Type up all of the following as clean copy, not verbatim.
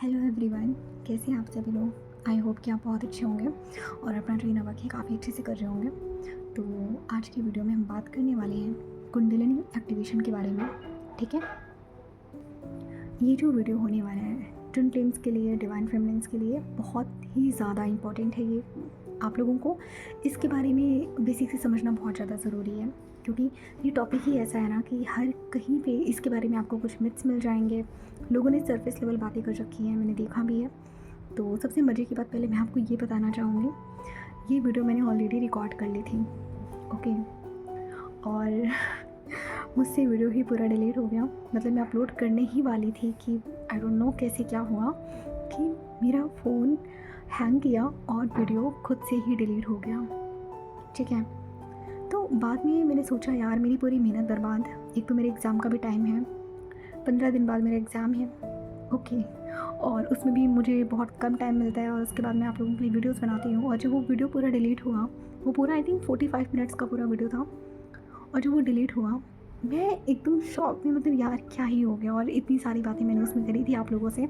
Hello everyone, कैसे हैं आप सभी लोग। आई होप कि आप बहुत अच्छे होंगे और अपना ट्रेन वर्क काफ़ी अच्छे से कर रहे होंगे। तो आज की वीडियो में हम बात करने वाले हैं कुंडलिनी एक्टिवेशन के बारे में। ठीक है, ये जो वीडियो होने वाला है ट्विन फ्लेम्स के लिए, डिवाइन फेमिनिन्स के लिए बहुत ही ज़्यादा इम्पॉर्टेंट है। ये आप लोगों को इसके बारे में बेसिक से समझना बहुत ज़्यादा ज़रूरी है, क्योंकि ये टॉपिक ही ऐसा है ना कि हर कहीं पे इसके बारे में आपको कुछ मिथ्स मिल जाएंगे। लोगों ने सरफेस लेवल बातें कर रखी हैं, मैंने देखा भी है। तो सबसे मज़े की बात, पहले मैं आपको ये बताना चाहूँगी, ये वीडियो मैंने ऑलरेडी रिकॉर्ड कर ली थी, ओके, और मुझसे वीडियो ही पूरा डिलीट हो गया। मतलब मैं अपलोड करने ही वाली थी कि आई डोंट नो कैसे क्या हुआ कि मेरा फ़ोन हैंग किया और वीडियो खुद से ही डिलीट हो गया। ठीक है, तो बाद में मैंने सोचा यार मेरी पूरी मेहनत बर्बाद। एक तो मेरे एग्ज़ाम का भी टाइम है, 15 दिन बाद मेरा एग्ज़ाम है, ओके, और उसमें भी मुझे बहुत कम टाइम मिलता है और उसके बाद मैं आप लोगों के लिए वीडियोस बनाती हूँ। और जब वो वीडियो पूरा डिलीट हुआ, वो पूरा आई थिंक 45 मिनट्स का पूरा वीडियो था, और जब वो डिलीट हुआ मैं एकदम शॉक में, मतलब यार क्या ही हो गया। और इतनी सारी बातें मैंने उसमें करी थी आप लोगों से,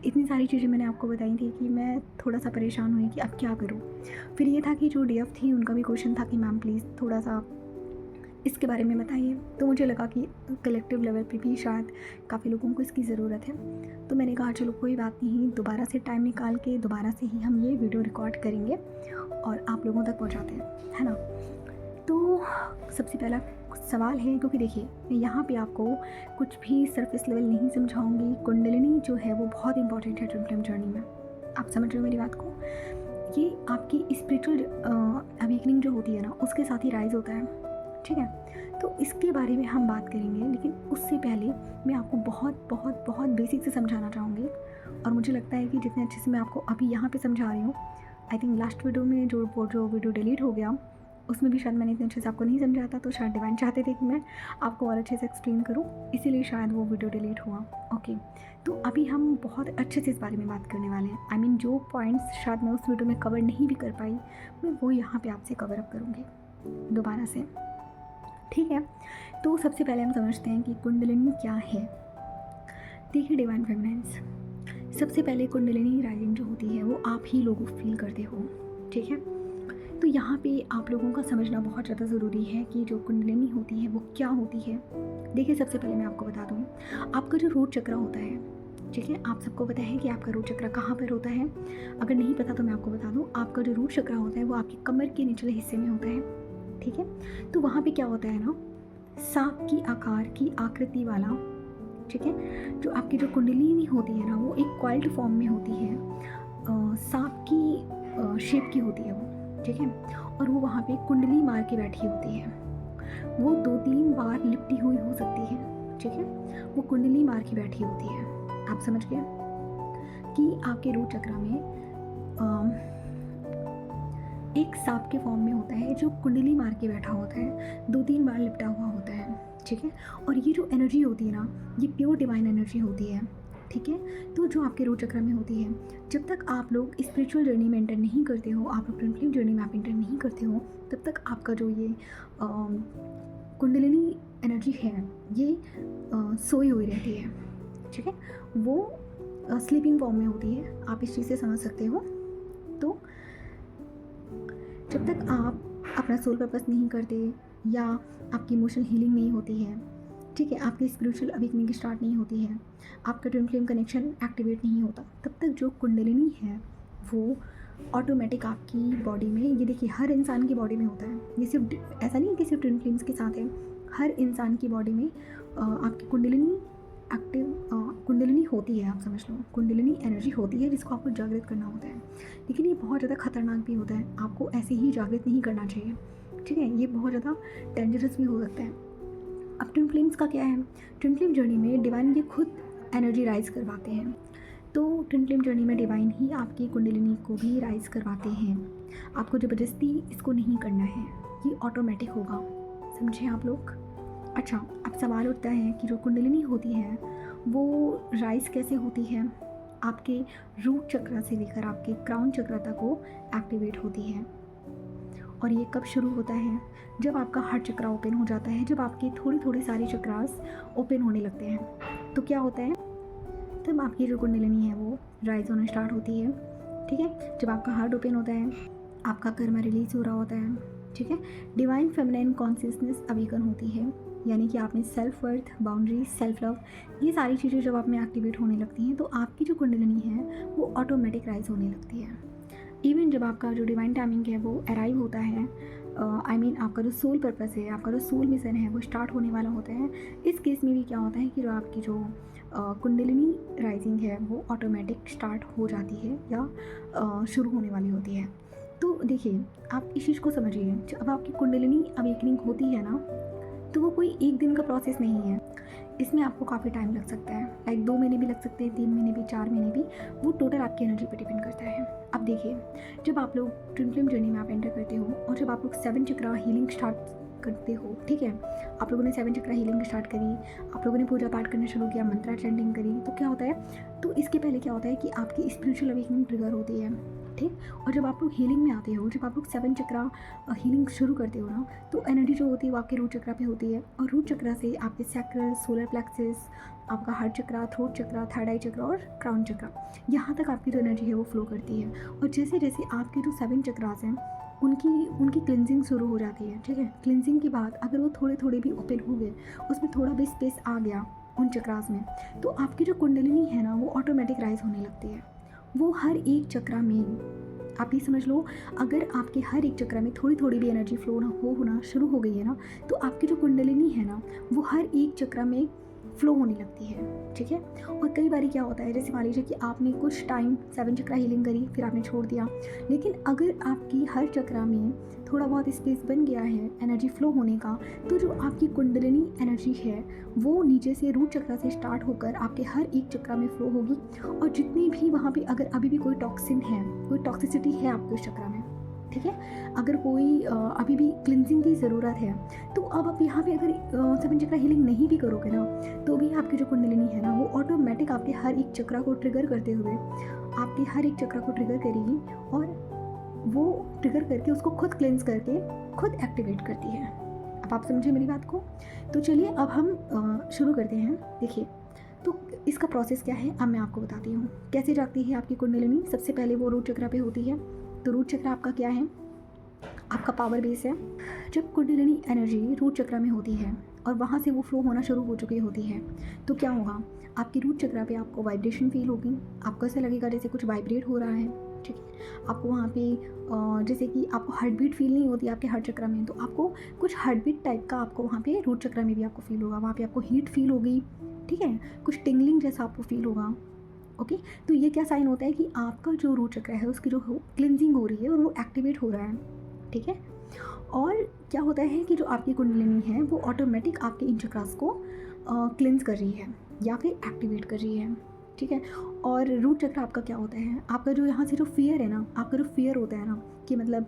इतनी सारी चीज़ें मैंने आपको बताई थी कि मैं थोड़ा सा परेशान हुई कि अब क्या करूँ। फिर ये था कि जो डीएफ थी उनका भी क्वेश्चन था कि मैम प्लीज़ थोड़ा सा इसके बारे में बताइए। तो मुझे लगा कि कलेक्टिव लेवल पे भी शायद काफ़ी लोगों को इसकी ज़रूरत है। तो मैंने कहा चलो कोई बात नहीं, दोबारा से टाइम निकाल के दोबारा से ही हम ये वीडियो रिकॉर्ड करेंगे और आप लोगों तक पहुंचाते हैं, है ना। तो सबसे पहला सवाल है, क्योंकि देखिए मैं यहाँ पे आपको कुछ भी सरफेस लेवल नहीं समझाऊंगी। कुंडलिनी जो है वो बहुत इंपॉर्टेंट है ट्विन फ्लेम जर्नी में। आप समझ रहे हो मेरी बात को। ये आपकी स्पिरिचुअल अवेकनिंग जो होती है ना, उसके साथ ही राइज होता है। ठीक है, तो इसके बारे में हम बात करेंगे, लेकिन उससे पहले मैं आपको बहुत बहुत बहुत बेसिक से समझाना चाहूँगी। और मुझे लगता है कि जितने अच्छे से मैं आपको अभी यहाँ पे समझा रही हूँ, आई थिंक लास्ट वीडियो में जो वीडियो डिलीट हो गया उसमें भी शायद मैंने इतने अच्छे से आपको नहीं समझाया था। तो शायद डिवाइन चाहते थे कि मैं आपको और अच्छे से एक्सप्लेन करूँ, इसीलिए शायद वो वीडियो डिलीट हुआ। ओके, तो अभी हम बहुत अच्छे से इस बारे में बात करने वाले हैं। आई मीन जो पॉइंट्स शायद मैं उस वीडियो में कवर नहीं भी कर पाई, मैं वो यहाँ पे आपसे कवर अप करूँगी दोबारा से। ठीक है, तो सबसे पहले हम समझते हैं कि कुंडलिनी क्या है। देखिए डिवाइन फेमिनिन्स, सबसे पहले कुंडलिनी राइजिंग जो होती है वो आप ही लोग फील करते हो। ठीक है, तो यहाँ पे आप लोगों का समझना बहुत ज़्यादा ज़रूरी है कि जो कुंडलिनी होती है वो क्या होती है। देखिए सबसे पहले मैं आपको बता दूँ, आपका जो रूट चक्र होता है, ठीक है, आप सबको पता है कि आपका रूट चक्र कहाँ पर होता है। अगर नहीं पता तो मैं आपको बता दूँ, आपका जो रूट चक्र होता है वो आपकी कमर के निचले हिस्से में होता है। ठीक है, तो वहाँ पे क्या होता है ना, सांप की आकार की आकृति वाला, ठीक है, जो आपकी जो कुंडलिनी होती है ना वो एक कॉइल्ड फॉर्म में होती है, सांप की शेप की होती है वो। ठीक है, और वो वहाँ पे कुंडली मार के बैठी होती है। वो 2-3 बार लिपटी हुई हो सकती है। ठीक है, वो कुंडली मार के बैठी होती है। आप समझ गए कि आपके रूट चक्र में एक सांप के फॉर्म में होता है जो कुंडली मार के बैठा होता है, 2-3 बार लिपटा हुआ होता है। ठीक है, और ये जो एनर्जी होती है ना, ये प्योर डिवाइन एनर्जी होती है। ठीक है, तो जो आपके रूट चक्र में होती है, जब तक आप लोग स्पिरिचुअल जर्नी में एंटर नहीं करते हो, आप लोग ट्विन फ्लेम जर्नी में आप एंटर नहीं करते हो, तब तक आपका जो ये कुंडलिनी एनर्जी है ये सोई हुई रहती है। ठीक है, वो स्लीपिंग फॉर्म में होती है। आप इस चीज़ से समझ सकते हो। तो जब तक आप अपना सोल पर्पस नहीं करते या आपकी इमोशनल हीलिंग नहीं होती है, ठीक है, आपकी स्पिरिचुअल अवेकनिंग की स्टार्ट नहीं होती है, आपका ट्विन फ्लेम कनेक्शन एक्टिवेट नहीं होता, तब तक जो कुंडलिनी है वो ऑटोमेटिक आपकी बॉडी में, ये देखिए हर इंसान की बॉडी में होता है, ये सिर्फ ऐसा नहीं है कि सिर्फ ट्विन फ्लेम्स के साथ है, हर इंसान की बॉडी में आपकी कुंडलिनी कुंडलिनी होती है। आप समझ लो, कुंडलिनी एनर्जी होती है जिसको आपको जागृत करना होता है। लेकिन ये बहुत ज़्यादा खतरनाक भी होता है, आपको ऐसे ही जागृत नहीं करना चाहिए। ठीक है, ये बहुत ज़्यादा डेंजरस भी हो सकता है। अब ट्विन फ्लेम्स का क्या है, ट्विन फ्लेम जर्नी में डिवाइन ये खुद एनर्जी राइज करवाते हैं। तो ट्विन फ्लेम जर्नी में डिवाइन ही आपकी कुंडलिनी को भी राइज करवाते हैं। आपको ज़बरदस्ती इसको नहीं करना है, ये ऑटोमेटिक होगा। समझे आप लोग। अच्छा, अब सवाल उठता है कि जो कुंडलिनी होती है वो राइज कैसे होती है। आपके रूट चक्र से लेकर आपके क्राउन चक्र तक वो एक्टिवेट होती है। और ये कब शुरू होता है, जब आपका हार्ट चक्र ओपन हो जाता है, जब आपके थोड़ी थोड़ी सारी चक्रास ओपन होने लगते हैं। तो क्या होता है, तब आपकी जो कुंडलिनी है वो राइज होना स्टार्ट होती है। ठीक है, जब आपका हार्ट ओपन होता है, आपका कर्मा रिलीज हो रहा होता है। ठीक है, डिवाइन फेमिनाइन कॉन्शियसनेस अवेकन होती है, यानी कि आप में self worth, boundaries, self love, ये सारी चीज़ें जब आप में एक्टिवेट होने लगती हैं तो आपकी जो कुंडलिनी है वो ऑटोमेटिक राइज होने लगती है। इवन जब आपका जो डिवाइन टाइमिंग है वो अराइव होता है, आई मीन आपका जो सोल पर्पस है, आपका जो सोल मिशन है वो स्टार्ट होने वाला होता है, इस केस में भी क्या होता है कि जो आपकी जो कुंडलिनी राइजिंग है वो ऑटोमेटिक स्टार्ट हो जाती है या शुरू होने वाली होती है। तो देखिए, आप इस चीज़ को समझिए, जब आपकी कुंडलिनी अवेकनिंग होती है ना, तो वो कोई एक दिन का प्रोसेस नहीं है। इसमें आपको काफ़ी टाइम लग सकता है, लाइक 2 महीने भी लग सकते हैं, 3 महीने भी, 4 महीने भी, वो टोटल आपकी एनर्जी पे डिपेंड करता है। अब देखिए, जब आप लोग ट्विन फ्लेम जर्नी में आप एंटर करते हो और जब आप लोग 7 चक्रा हीलिंग स्टार्ट करते हो, ठीक है, आप लोगों ने 7 चक्रा हीलिंग स्टार्ट करी, आप लोगों ने पूजा पाठ करना शुरू किया, मंत्रा चैंटिंग करी, तो क्या होता है, तो इसके पहले क्या होता है कि आपकी स्पिरिचुअल अवेकनिंग ट्रिगर होती है। ठीक, और जब आप लोग हीलिंग में आते हो, जब आप लोग 7 चक्रा हीलिंग शुरू करते हो ना, तो एनर्जी जो होती है वो आपके रूट चक्रा पे होती है, और रूट चक्रा से आपके सैक्रल, सोलर प्लेक्सिस, आपका हार्ट चक्रा, थ्रोट चक्रा, थर्ड आई चक्रा और क्राउन चक्रा, यहाँ तक आपकी जो एनर्जी है वो फ्लो करती है। और जैसे जैसे आपके जो 7 चक्रास हैं उनकी क्लिनजिंग शुरू हो जाती है। ठीक है, क्लिनजिंग के बाद अगर वो थोड़े थोड़े भी ओपन हो गए, उसमें थोड़ा भी स्पेस आ गया उन चक्रास में, तो आपकी जो कुंडलिनी है ना वो ऑटोमेटिक राइज होने लगती है। वो हर एक चक्रा में, आप ये समझ लो, अगर आपके हर एक चक्र में थोड़ी थोड़ी भी एनर्जी फ्लो होना शुरू हो गई है ना, तो आपकी जो कुंडलिनी है ना वो हर एक चक्र में फ्लो होने लगती है। ठीक है, और कई बार क्या होता है, जैसे मान लीजिए कि आपने कुछ टाइम 7 चक्रा हीलिंग करी, फिर आपने छोड़ दिया, लेकिन अगर आपकी हर चक्रा में थोड़ा बहुत स्पेस बन गया है एनर्जी फ्लो होने का, तो जो आपकी कुंडलिनी एनर्जी है वो नीचे से रूट चक्रा से स्टार्ट होकर आपके हर एक चक्रा में फ्लो होगी। और जितनी भी वहाँ पे अगर अभी भी कोई टॉक्सिन है, कोई टॉक्सिसिटी है आपके उस चक्रा में, ठीक है, अगर कोई अभी भी क्लिनजिंग की ज़रूरत है, तो अब आप यहाँ पे अगर 7 चक्रा हीलिंग नहीं भी करोगे ना, तो भी आपकी जो कुंडलिनी है ना वो ऑटोमेटिक आपके हर एक चक्रा को ट्रिगर करते हुए आपके हर एक चक्रा को ट्रिगर करेगी, और वो ट्रिगर करके उसको खुद क्लेंस करके खुद एक्टिवेट करती है। अब आप समझे मेरी बात को? तो चलिए अब हम शुरू करते हैं। देखिए, तो इसका प्रोसेस क्या है अब मैं आपको बताती हूँ। कैसे जागती है आपकी कुंडलिनी? सबसे पहले वो रूट चक्रा पे होती है। तो रूट चक्रा आपका क्या है? आपका पावर बेस है। जब कुंडलिनी एनर्जी रूट चक्रा में होती है और वहाँ से वो फ्लो होना शुरू हो चुकी होती है, तो क्या होगा, आपकी रूट चक्रा पे आपको वाइब्रेशन फील होगी। आपको ऐसा लगेगा जैसे कुछ वाइब्रेट हो रहा है। ठीक है, आपको वहाँ पे जैसे कि आपको हार्ट बीट फील नहीं होती आपके हार्ट चक्रा में, तो आपको कुछ हार्ट बीट टाइप का आपको वहाँ पे रूट चक्रा में भी आपको फील होगा। वहाँ पे आपको हीट फील होगी। ठीक है, कुछ टिंगलिंग जैसा आपको फील होगा। ओके, तो ये क्या साइन होता है कि आपका जो रूट चक्र है उसकी जो क्लिनजिंग हो रही है और वो एक्टिवेट हो रहा है। ठीक है, और क्या होता है कि जो आपकी कुंडलिनी है वो ऑटोमेटिक आपके इन चक्रास को क्लिनज कर रही है या फिर एक्टिवेट कर रही है। ठीक है, और रूट चक्र आपका क्या होता है, आपका जो यहाँ से जो फियर है ना, आपका जो फियर होता है ना कि मतलब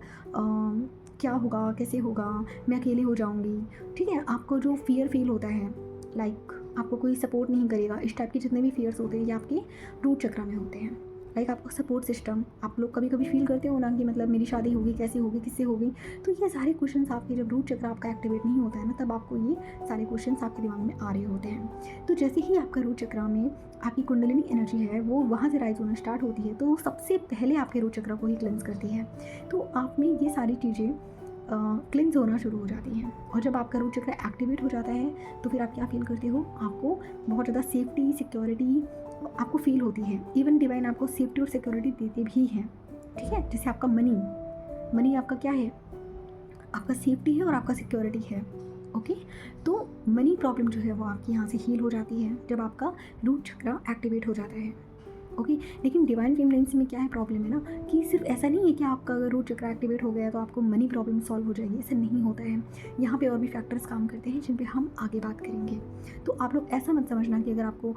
क्या होगा, कैसे होगा, मैं अकेली हो जाऊँगी। ठीक है, आपको जो फियर फील होता है, लाइक आपको कोई सपोर्ट नहीं करेगा, इस टाइप के जितने भी फियर्स होते हैं ये आपके रूट चक्रा में होते हैं। लाइक आपका सपोर्ट सिस्टम, आप लोग कभी कभी फील करते हो ना कि मतलब मेरी शादी होगी, कैसे होगी, किससे होगी, तो ये सारे क्वेश्चंस आपके जब रूट चक्र आपका एक्टिवेट नहीं होता है ना, तब आपको ये सारे क्वेश्चंस आपके दिमाग में आ रहे होते हैं। तो जैसे ही आपका रूट चक्र में आपकी कुंडलिनी एनर्जी है वो वहाँ से राइज होना स्टार्ट होती है, तो वो सबसे पहले आपके रूट चक्र को ही क्लेंस करती है। तो आप में ये सारी चीज़ें क्लिंज होना शुरू हो जाती हैं। और जब आपका रूट चक्र एक्टिवेट हो जाता है तो फिर आप क्या फील करते हो, आपको बहुत ज़्यादा सेफ्टी, सिक्योरिटी आपको फील होती है। इवन डिवाइन आपको सेफ्टी और सिक्योरिटी देते भी हैं। ठीक है, जैसे आपका मनी आपका क्या है, आपका सेफ्टी है और आपका सिक्योरिटी है। ओके, तो मनी प्रॉब्लम जो है वो आपकी यहाँ से हील हो जाती है जब आपका रूट चक्र एक्टिवेट हो जाता है। ओके, लेकिन डिवाइन फेमिनिन में क्या है प्रॉब्लम है ना, कि सिर्फ ऐसा नहीं है कि आपका अगर रूट चक्र एक्टिवेट हो गया तो आपको मनी प्रॉब्लम सॉल्व हो जाएगी, ऐसा नहीं होता है। यहाँ पे और भी फैक्टर्स काम करते हैं जिन पे हम आगे बात करेंगे। तो आप लोग ऐसा मत समझना कि अगर आपको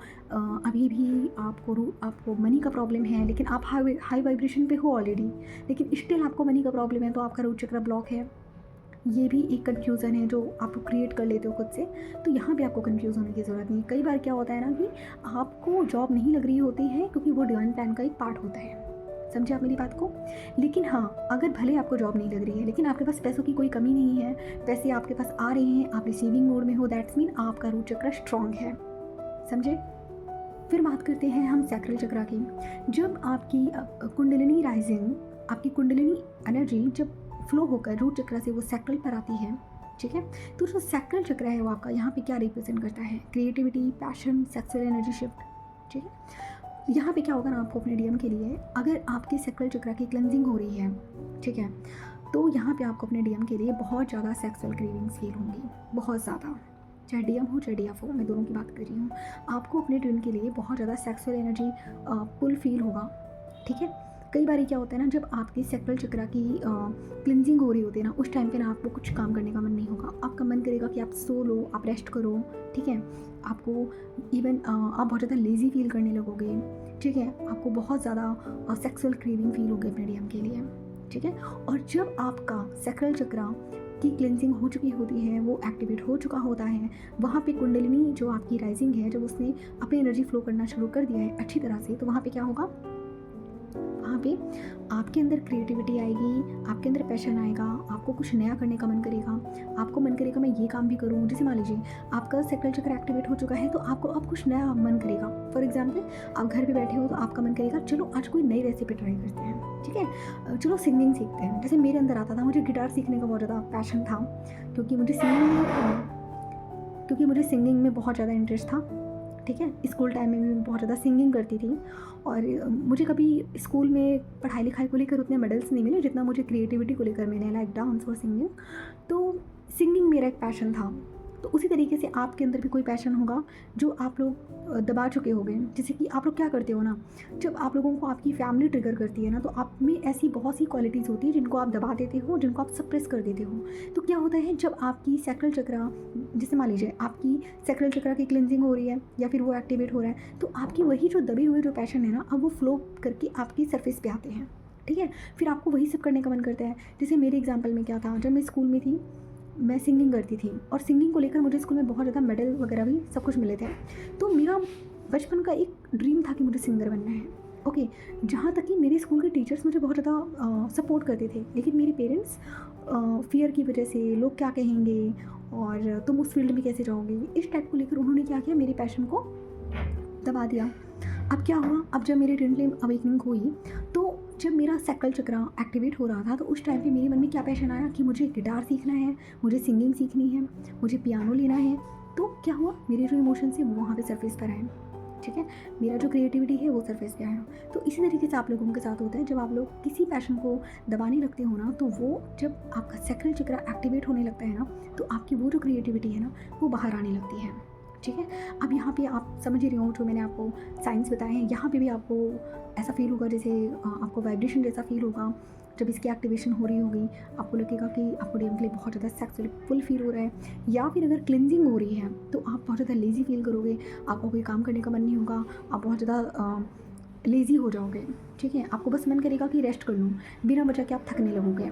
अभी भी आपको मनी का प्रॉब्लम है, लेकिन आप हाई वाइब्रेशन पे हो ऑलरेडी, लेकिन स्टिल आपको मनी का प्रॉब्लम है, तो आपका रूट चक्र ब्लॉक है। ये भी एक कन्फ्यूज़न है जो आप क्रिएट कर लेते हो खुद से। तो यहाँ पे आपको कन्फ्यूज़ होने की ज़रूरत नहीं है। कई बार क्या होता है ना कि आपको जॉब नहीं लग रही होती है क्योंकि वो डिवाइन प्लान का एक पार्ट होता है। समझे आप मेरी बात को? लेकिन हाँ, अगर भले आपको जॉब नहीं लग रही है लेकिन आपके पास पैसों की कोई कमी नहीं है, पैसे आपके पास आ रहे हैं, आप रिसीविंग मोड में हो, दैट्स मीन आपका रूट चक्र स्ट्रॉन्ग है। समझे? फिर बात करते हैं हम सैक्रल चक्रा की। जब आपकी कुंडलिनी राइजिंग, आपकी कुंडलिनी एनर्जी जब फ्लो होकर रूट चक्र से वो सैक्रल पर आती है, ठीक है, तो जो सैक्रल चक्र है वो आपका यहाँ पे क्या रिप्रेजेंट करता है? Creativity, passion, sexual energy shift, ठीक है। यहाँ पे क्या होगा ना, आपको अपने डीएम के लिए अगर आपके सैक्रल चक्र की क्लेंजिंग हो रही है, ठीक है, तो यहाँ पे आपको अपने डीएम के लिए बहुत ज़्यादा सेक्सुअल क्रेविंग्स फील होंगी, बहुत ज़्यादा। चाहे डीएम हो चाहे डीएफ हो, मैं दोनों की बात कर रही हूँ। आपको अपने ट्विन के लिए बहुत ज़्यादा सेक्सुअल एनर्जी पुल फील होगा, ठीक है। कई बार क्या होता है ना, जब आपकी सैक्रल चक्र की क्लिनजिंग हो रही होती है ना, उस टाइम पे ना आपको कुछ काम करने का मन नहीं होगा। आपका मन करेगा कि आप सो लो, आप रेस्ट करो, ठीक है। आपको इवन आप बहुत ज़्यादा लेज़ी फील करने लगोगे, ठीक है। आपको बहुत ज़्यादा सेक्सुअल क्रेविंग फील होगी अपने डीएम के लिए, ठीक है। और जब आपका सैक्रल चक्र की क्लिनजिंग हो चुकी होती है, वो एक्टिवेट हो चुका होता है, वहाँ पे कुंडलिनी जो आपकी राइजिंग है, जब उसने अपनी एनर्जी फ्लो करना शुरू कर दिया है अच्छी तरह से, तो वहाँ पे क्या होगा, वहाँ पे आपके अंदर क्रिएटिविटी आएगी, आपके अंदर पैशन आएगा, आपको कुछ नया करने का मन करेगा, आपको मन करेगा मैं ये काम भी करूँ। जैसे मान लीजिए आपका सैक्रल चक्र एक्टिवेट हो चुका है, तो आपको अब कुछ नया मन करेगा। फॉर एग्जाम्पल, आप घर पे बैठे हो तो आपका मन करेगा चलो आज कोई नई रेसिपी ट्राई करते हैं, ठीक है, चलो सिंगिंग सीखते हैं। जैसे मेरे अंदर आता था, मुझे गिटार सीखने का बहुत ज़्यादा पैशन था, क्योंकि मुझे सिंगिंग में बहुत ज़्यादा इंटरेस्ट था, ठीक है। स्कूल टाइम में भी मैं बहुत ज़्यादा सिंगिंग करती थी, और मुझे कभी स्कूल में पढ़ाई लिखाई को लेकर उतने मेडल्स नहीं मिले जितना मुझे क्रिएटिविटी को लेकर मिले, लाइक डांस और सिंगिंग। तो सिंगिंग मेरा एक पैशन था। तो उसी तरीके से आपके अंदर भी कोई पैशन होगा जो आप लोग दबा चुके होंगे। जैसे कि आप लोग क्या करते हो ना, जब आप लोगों को आपकी फैमिली ट्रिगर करती है ना, तो आप में ऐसी बहुत सी क्वालिटीज़ होती है जिनको आप दबा देते हो, जिनको आप सप्रेस कर देते हो। तो क्या होता है, जब आपकी सैक्रल चक्र, जैसे मान लीजिए आपकी सैक्रल चक्र की क्लिनजिंग हो रही है या फिर वो एक्टिवेट हो रहा है, तो आपकी वही जो दबे हुए जो पैशन है ना, अब वो फ्लो करके आपकी सरफेस पे आते हैं, ठीक है। फिर आपको वही सब करने का मन करता है। जैसे मेरे एग्जाम्पल में क्या था, जब मैं स्कूल में थी, मैं सिंगिंग करती थी, और सिंगिंग को लेकर मुझे स्कूल में बहुत ज़्यादा मेडल वगैरह भी सब कुछ मिले थे। तो मेरा बचपन का एक ड्रीम था कि मुझे सिंगर बनना है, ओके। जहाँ तक कि मेरे स्कूल के टीचर्स मुझे बहुत ज़्यादा सपोर्ट करते थे, लेकिन मेरे पेरेंट्स फियर की वजह से, लोग क्या कहेंगे और तुम उस फील्ड में कैसे जाओगे, इस टाइप को लेकर उन्होंने क्या किया, मेरे पैशन को दबा दिया। अब क्या हुआ, अब जब मेरी ट्विन फ्लेम अवेकनिंग हुई, तो जब मेरा सैक्रल चक्र एक्टिवेट हो रहा था, तो उस टाइम पे मेरे मन में क्या पैशन आया कि मुझे गिटार सीखना है, मुझे सिंगिंग सीखनी है, मुझे पियानो लेना है। तो क्या हुआ, मेरे जो इमोशंस है वो वहाँ पे सरफेस पर आए, ठीक है। मेरा जो क्रिएटिविटी है वो सरफेस पे आया। तो इसी तरीके से आप लोगों के साथ होता है, जब आप लोग किसी पैशन को दबाने लगते हो ना, तो वो जब आपका सैक्रल चक्र एक्टिवेट होने लगता है ना, तो आपकी वो जो क्रिएटिविटी है ना, वो बाहर आने लगती है, ठीक है। अब यहाँ पे आप समझ ही रहे हो, जो मैंने आपको साइंस बताए हैं, यहाँ पे भी आपको ऐसा फील होगा जैसे आपको वाइब्रेशन जैसा फील होगा। जब इसकी एक्टिवेशन हो रही होगी, आपको लगेगा कि आपको डीएम के लिए बहुत ज़्यादा सेक्सुअल फुल फील हो रहा है। या फिर अगर क्लिनजिंग हो रही है, तो आप बहुत ज़्यादा लेज़ी फील करोगे, आपको कोई काम करने का मन नहीं होगा, आप बहुत ज़्यादा लेज़ी हो जाओगे, ठीक है। आपको बस मन करेगा कि रेस्ट कर लूँ, बिना वजह के आप थकने लगोगे।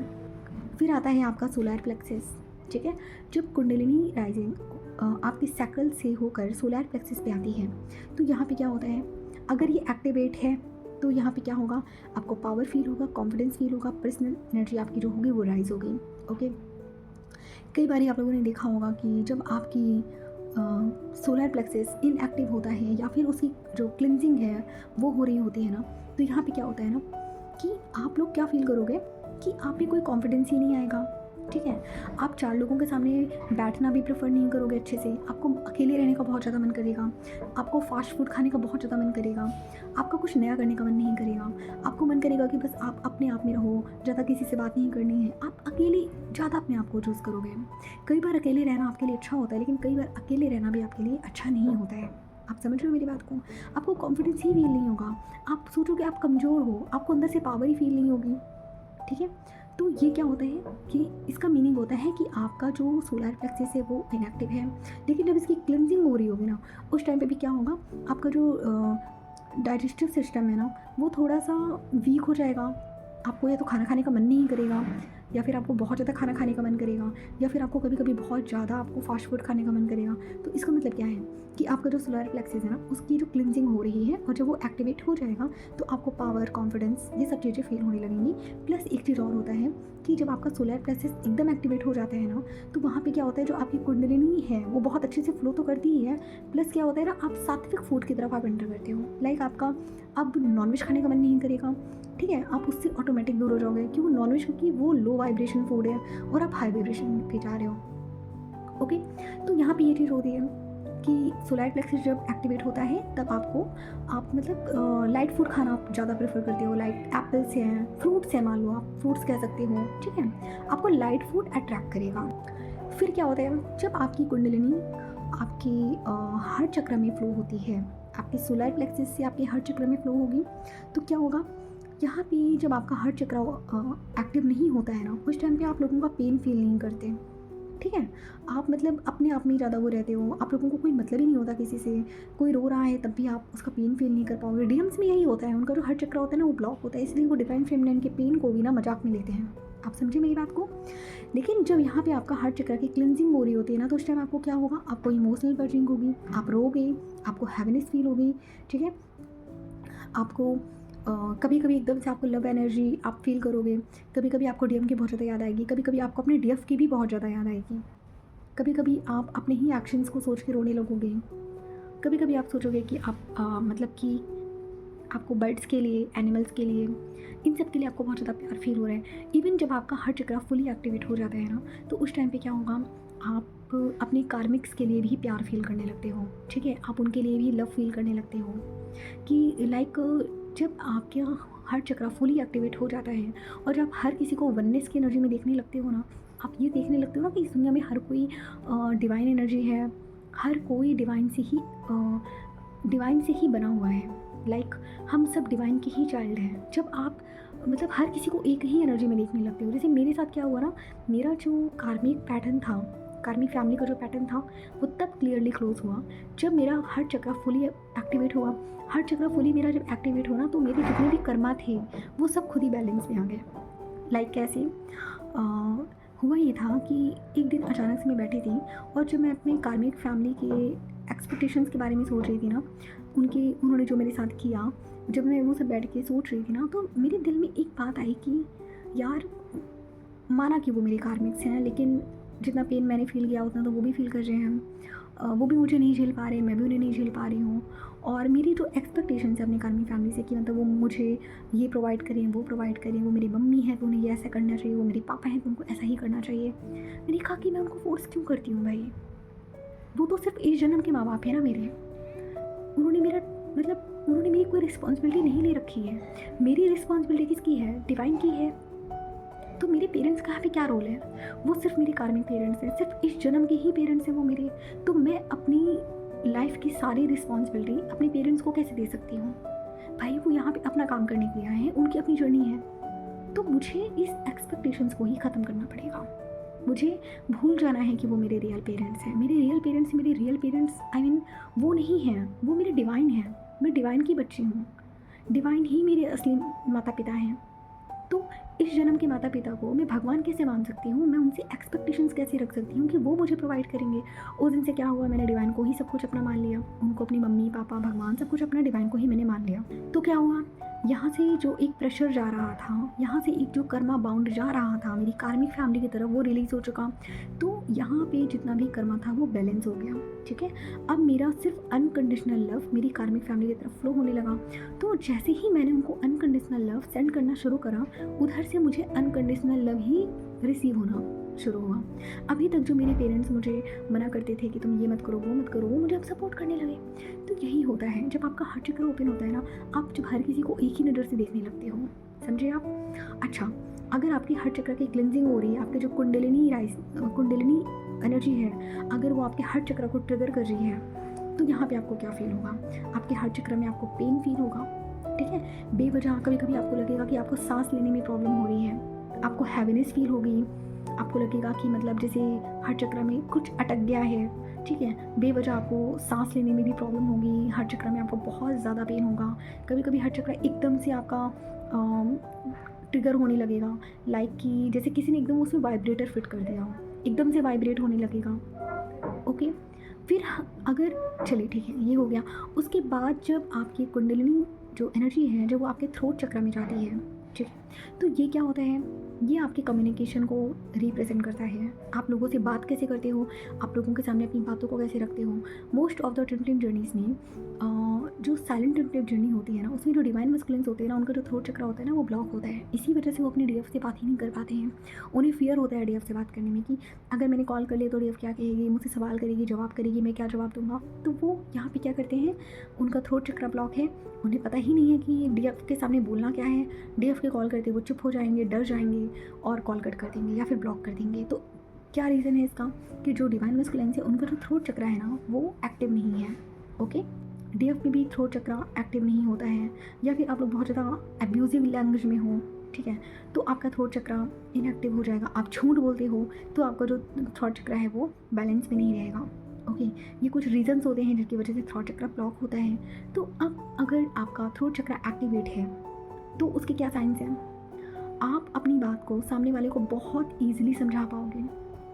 फिर आता है आपका सोलर प्लेक्सस, ठीक है। जब कुंडलिनी राइजिंग आपकी सैक्रल से होकर सोलर प्लेक्सस पे आती है, तो यहाँ पे क्या होता है, अगर ये एक्टिवेट है तो यहाँ पे क्या होगा, आपको पावर फील होगा, कॉन्फिडेंस फील होगा, पर्सनल एनर्जी आपकी जो होगी वो राइज होगी, ओके। कई बार आप लोगों ने देखा होगा कि जब आपकी सोलर प्लेक्सस इनएक्टिव होता है या फिर उसकी जो क्लिनजिंग है वो हो रही होती है ना, तो यहाँ पे क्या होता है ना कि आप लोग क्या फील करोगे कि आप में कोई कॉन्फिडेंस ही नहीं आएगा, ठीक है। आप 4 लोगों के सामने बैठना भी प्रेफर नहीं करोगे अच्छे से, आपको अकेले रहने का बहुत ज़्यादा मन करेगा, आपको फास्ट फूड खाने का बहुत ज़्यादा मन करेगा, आपका कुछ नया करने का मन नहीं करेगा, आपको मन करेगा कि बस आप अपने आप में रहो, ज़्यादा किसी से बात नहीं करनी है, आप अकेले ज़्यादा अपने आप को चूज़ करोगे। कई बार अकेले रहना आपके लिए अच्छा होता है, लेकिन कई बार अकेले रहना भी आपके लिए अच्छा नहीं होता है। आप समझ रहे हो मेरी बात को, आपको कॉन्फिडेंस ही फील नहीं होगा, आप सोचोगे आप कमज़ोर हो, आपको अंदर से पावर ही फील नहीं होगी, ठीक है। तो ये क्या होता है कि इसका मीनिंग होता है कि आपका जो सोलर प्लेक्सस है वो इनएक्टिव है। लेकिन जब इसकी क्लिनजिंग हो रही होगी ना, उस टाइम पे भी क्या होगा, आपका जो डाइजेस्टिव सिस्टम है ना, वो थोड़ा सा वीक हो जाएगा। आपको या तो खाना खाने का मन नहीं करेगा, या फिर आपको बहुत ज़्यादा खाना खाने का मन करेगा, या फिर आपको कभी कभी बहुत ज़्यादा आपको फास्ट फूड खाने का मन करेगा। तो इसका मतलब क्या है कि आपका जो सोलर प्लेक्सिस है ना, उसकी जो क्लिनजिंग हो रही है, और जब वो एक्टिवेट हो जाएगा तो आपको पावर, कॉन्फिडेंस, ये सब चीज़ें फील होने लगेंगी। प्लस एक चीज़ और होता है कि जब आपका सोलर प्लेक्सिस एकदम एक्टिवेट हो जाता है ना, तो वहाँ पे क्या होता है, जो आपकी कुंडलिनी है वो बहुत अच्छे से फ्लो तो करती ही है, प्लस क्या होता है ना, आप सात्विक फूड की तरफ आप एंटर करते हो। लाइक आपका अब नॉनवेज खाने का मन नहीं करेगा, ठीक है, आप उससे ऑटोमेटिक दूर हो जाओगे, क्यों, नॉनवेज, क्योंकि वो लो वाइब्रेशन फूड है और आप हाई वाइब्रेशन पे जा रहे हो। ओके, तो यहाँ पे ये चीज़ होती है कि सोलर प्लेक्सिस जब एक्टिवेट होता है तब आप मतलब लाइट फूड खाना आप ज़्यादा प्रेफर करते हो, लाइक एप्पल्स हैं, फ्रूट्स हैं, मान लो आप फ्रूट्स कह सकते हो, ठीक है, आपको लाइट फूड अट्रैक्ट करेगा। फिर क्या होता है, जब आपकी कुंडलिनी आपकी हर चक्र में फ्लो होती है, आपके सोलर प्लेक्सिस से आपके हर चक्र में फ्लो होगी, तो क्या होगा, यहाँ पे जब आपका हर चक्र एक्टिव नहीं होता है ना, उस टाइम पे आप लोगों का पेन फील नहीं करते, ठीक है, आप मतलब अपने आप में ही ज़्यादा वो रहते हो, आप लोगों को कोई मतलब ही नहीं होता किसी से, कोई रो रहा है तब भी आप उसका पेन फील नहीं कर पाओगे। डीएम्स में यही होता है, उनका जो हर चक्र होता है ना वो ब्लॉक होता है, इसलिए वो डिवाइन फेमिनिन के पेन को भी ना मजाक में लेते हैं। आप समझे मेरी बात को। लेकिन जब यहाँ पे आपका हर चक्र की क्लिनजिंग हो रही होती है ना, तो उस टाइम आपको क्या होगा, आपको इमोशनल बर्जिंग होगी, आप रोगे, आपको हैप्पीनेस फील होगी, ठीक है, आपको कभी कभी एकदम से आपको लव एनर्जी आप फील करोगे, कभी कभी आपको डीएम की बहुत ज़्यादा याद आएगी, कभी कभी आपको अपने डीएफ की भी बहुत ज़्यादा याद आएगी, कभी कभी आप अपने ही एक्शंस को सोच के रोने लगोगे, कभी कभी आप सोचोगे कि आप मतलब कि आपको बर्ड्स के लिए, एनिमल्स के लिए, इन सब के लिए आपको बहुत ज़्यादा प्यार फील हो रहा है। इवन जब आपका हर चक्र फुली एक्टिवेट हो जाता है ना, तो उस टाइम पे क्या होगा, आप अपने कार्मिक्स के लिए भी प्यार फील करने लगते हो, ठीक है, आप उनके लिए भी लव फील करने लगते हो कि लाइक जब आपके हर चक्र फुली एक्टिवेट हो जाता है और जब हर किसी को वननेस की एनर्जी में देखने लगते हो ना, आप ये देखने लगते हो ना कि इस दुनिया में हर कोई डिवाइन एनर्जी है, हर कोई डिवाइन से ही बना हुआ है, लाइक हम सब डिवाइन के ही चाइल्ड हैं। जब आप मतलब हर किसी को एक ही एनर्जी में देखने लगते हो, जैसे मेरे साथ क्या हुआ ना, मेरा जो कार्मिक पैटर्न था, कार्मिक फैमिली का जो पैटर्न था, वो तब क्लियरली क्लोज हुआ जब मेरा हर चक्र फुली एक्टिवेट हुआ। हर चक्र फुली मेरा जब एक्टिवेट हुआ ना, तो मेरे जितने भी कर्मा थे वो सब खुद ही बैलेंस में आ गए। लाइक कैसे, हुआ ये था कि एक दिन अचानक से मैं बैठी थी और जब मैं अपने कार्मिक फैमिली के एक्सपेक्टेशंस के बारे में सोच रही थी ना, उन्होंने जो मेरे साथ किया, जब मैं वो सब बैठ के सोच रही थी ना, तो मेरे दिल में एक बात आई कि यार, माना कि वो मेरे कार्मिक्स हैं, लेकिन जितना पेन मैंने फील किया उतना तो वो भी फील कर रहे हैं, वो भी मुझे नहीं झेल पा रहे, मैं भी उन्हें नहीं झेल पा रही हूँ। और मेरी जो एक्सपेक्टेशंस है अपनी कार्मिक फैमिली से कि मतलब वो मुझे ये प्रोवाइड करें, वो प्रोवाइड करें, वो मेरी मम्मी है तो उन्हें ये ऐसा करना चाहिए, वो मेरे पापा हैं तो उनको ऐसा ही करना चाहिए। मैंने कहा कि मैं उनको फोर्स क्यों करती हूँ भाई, वो तो सिर्फ इस जन्म के माँ बाप हैं ना मेरे, उन्होंने मेरा मतलब उन्होंने मेरी कोई रिस्पॉन्सिबिलिटी नहीं ले रखी है। मेरी रिस्पॉन्सिबिलिटी किसकी है, डिवाइन की है। तो मेरे पेरेंट्स का यहाँ पे क्या रोल है, वो सिर्फ मेरे कार्मिक पेरेंट्स हैं, सिर्फ इस जन्म के ही पेरेंट्स हैं वो मेरे। तो मैं अपनी लाइफ की सारी रिस्पॉन्सिबिलिटी अपने पेरेंट्स को कैसे दे सकती हूँ भाई, वो यहाँ पे अपना काम करने के लिए आए हैं, उनकी अपनी जर्नी है। तो मुझे इस एक्सपेक्टेशंस को ही ख़त्म करना पड़ेगा, मुझे भूल जाना है कि वो मेरे रियल पेरेंट्स हैं। मेरे रियल पेरेंट्स आई मीन वो नहीं हैं, वो मेरे डिवाइन हैं, मैं डिवाइन की बच्ची हूँ, डिवाइन ही मेरे असली माता पिता हैं। तो इस जन्म के माता पिता को मैं भगवान कैसे मान सकती हूँ, मैं उनसे एक्सपेक्टेशंस कैसे रख सकती हूँ कि वो मुझे प्रोवाइड करेंगे। उस दिन से क्या हुआ, मैंने डिवाइन को ही सब कुछ अपना मान लिया, उनको अपनी मम्मी पापा भगवान सब कुछ अपना डिवाइन को ही मैंने मान लिया। तो क्या हुआ, यहाँ से जो एक प्रेशर जा रहा था, यहाँ से एक जो कर्मा बाउंड जा रहा था मेरी कार्मिक फैमिली की तरफ, वो रिलीज़ हो चुका। तो यहाँ पे जितना भी कर्मा था वो बैलेंस हो गया, ठीक है। अब मेरा सिर्फ अनकंडीशनल लव मेरी कार्मिक फैमिली की तरफ फ्लो होने लगा। तो जैसे ही मैंने उनको अनकंडीशनल लव सेंड करना शुरू करा, उधर से मुझे अनकंडीशनल लव ही रिसीव होना शुरू हुआ। अभी तक जो मेरे पेरेंट्स मुझे मना करते थे कि तुम ये मत करो, वो मत करो, वो मुझे अब सपोर्ट करने लगे। तो यही होता है जब आपका हर चक्र ओपन होता है ना, आप जब हर किसी को एक ही नज़र से देखने लगते हो, समझे आप। अच्छा, अगर आपकी हर चक्र की क्लिनजिंग हो रही है, आपके जो कुंडलिनी एनर्जी है, अगर वो आपके हर चक्र को ट्रिगर कर रही है, तो यहाँ पे आपको क्या फील होगा, आपके हर चक्र में आपको पेन फील होगा, ठीक है। बेवजह कभी कभी आपको लगेगा कि आपको सांस लेने में प्रॉब्लम हो रही है, आपको हैवीनेस फील होगी, आपको लगेगा कि मतलब जैसे हर चक्र में कुछ अटक गया है, ठीक है। बेवजह आपको सांस लेने में भी प्रॉब्लम होगी, हर चक्र में आपको बहुत ज़्यादा पेन होगा। कभी कभी हर चक्र एकदम से आपका ट्रिगर होने लगेगा, लाइक कि जैसे किसी ने एकदम उसमें वाइब्रेटर फिट कर दिया हो, एकदम से वाइब्रेट होने लगेगा, ओके। फिर अगर चलिए ठीक है, ये हो गया। उसके बाद जब आपकी कुंडलिनी जो एनर्जी है जब वो आपके थ्रोट चक्र में जाती है, ठीक है, तो ये क्या होता है, ये आपके कम्युनिकेशन को रिप्रेजेंट करता है। आप लोगों से बात कैसे करते हो, आप लोगों के सामने अपनी बातों को कैसे रखते हो। Most of the twin flame journeys में जो साइलेंट ट्विन फ्लेम जर्नी होती है ना, उसमें जो डिवाइन मस्कुलिन्स होते हैं ना, उनका जो थ्रोट चक्र होता है ना, वो ब्लॉक होता है। इसी वजह से वो अपनी डीएफ से बात ही नहीं कर पाते हैं। उन्हें फियर होता है डीएफ से बात करने में कि अगर मैंने कॉल कर लिया तो डीएफ क्या कहेगी, मुझसे सवाल करेगी, जवाब करेगी, मैं क्या जवाब दूंगा। तो वो यहाँ पे क्या करते हैं, उनका थ्रोट चक्र ब्लॉक है, उन्हें पता ही नहीं है कि डीएफ के सामने बोलना क्या है। डीएफ के कॉल करते वो चुप हो जाएंगे, डर जाएंगे और कॉल कट कर देंगे या फिर ब्लॉक कर देंगे। तो क्या रीज़न है इसका, कि जो डिवाइन मस्कुलिन्स है उनका जो थ्रोट चक्र है ना, वो एक्टिव नहीं है। ओके, डीएफ में भी थ्रोट चक्र एक्टिव नहीं होता है, या फिर आप लोग बहुत ज़्यादा एब्यूजिव लैंग्वेज में हो, ठीक है, तो आपका थ्रोट चक्र इनएक्टिव हो जाएगा। आप झूठ बोलते हो तो आपका जो थ्रोट चक्र है वो बैलेंस में नहीं रहेगा। ओके, ये कुछ रीजंस होते हैं जिसकी वजह से थ्रोट चक्र ब्लॉक होता है। तो अब अगर आपका थ्रोट चक्र एक्टिवेट है तो उसके क्या साइंस हैं। आप अपनी बात को सामने वाले को बहुत ईजिली समझा पाओगे।